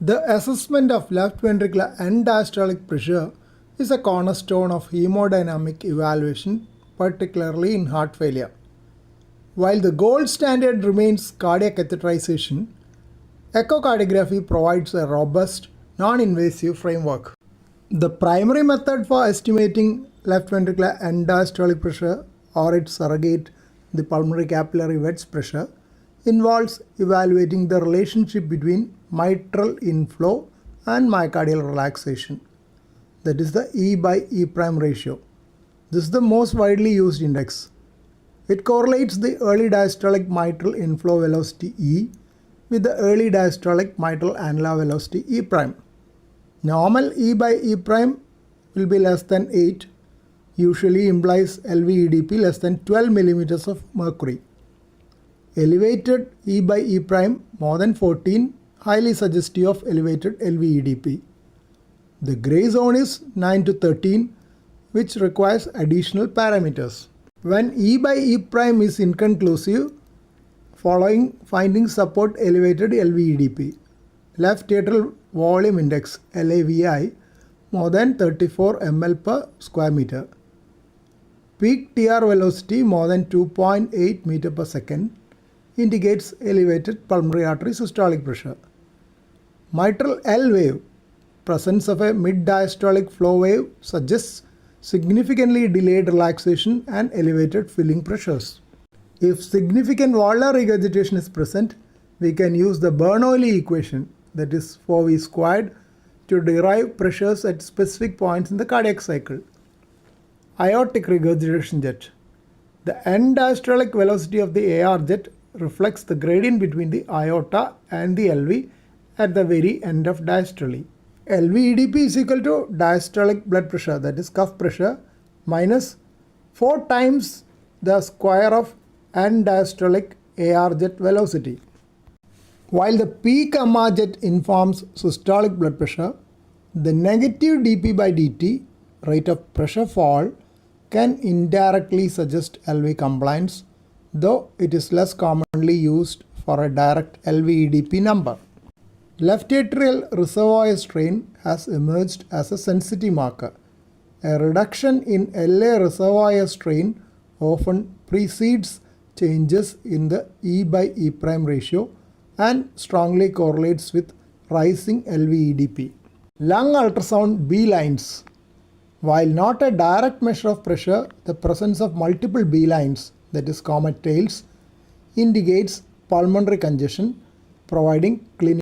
The assessment of left ventricular end diastolic pressure is a cornerstone of hemodynamic evaluation, particularly in heart failure. While the gold standard remains cardiac catheterization, echocardiography provides a robust, non-invasive framework. The primary method for estimating left ventricular end diastolic pressure, or its surrogate, the pulmonary capillary wedge pressure, involves evaluating the relationship between mitral inflow and myocardial relaxation, that is the E by E prime ratio. This is the most widely used index. It correlates the early diastolic mitral inflow velocity E with the early diastolic mitral annular velocity E prime. Normal E by E prime will be less than 8, usually implies LVEDP less than 12 millimeters of mercury. Elevated E by E prime more than 14, highly suggestive of elevated LVEDP. The gray zone is 9 to 13, which requires additional parameters. When E by E prime is inconclusive, following findings support elevated LVEDP. Left atrial volume index LAVI more than 34 ml per square meter. Peak TR velocity more than 2.8 meter per second indicates elevated pulmonary artery systolic pressure. Mitral L wave, presence of a mid-diastolic flow wave, suggests significantly delayed relaxation and elevated filling pressures. If significant valvular regurgitation is present, we can use the Bernoulli equation, that is 4V squared, to derive pressures at specific points in the cardiac cycle. Aortic regurgitation jet. The end diastolic velocity of the AR jet reflects the gradient between the aorta and the LV at the very end of diastole. LVEDP is equal to diastolic blood pressure, that is cuff pressure, minus 4 times the square of end diastolic AR jet velocity. While the peak MR jet informs systolic blood pressure, the negative dP by dt, rate of pressure fall, can indirectly suggest LV compliance, though it is less commonly used for a direct LVEDP number. Left atrial reservoir strain has emerged as a sensitivity marker. A reduction in LA reservoir strain often precedes changes in the E by E prime ratio and strongly correlates with rising LVEDP. Lung ultrasound B lines. While not a direct measure of pressure, the presence of multiple B lines, that is comet tails, indicates pulmonary congestion, providing clinical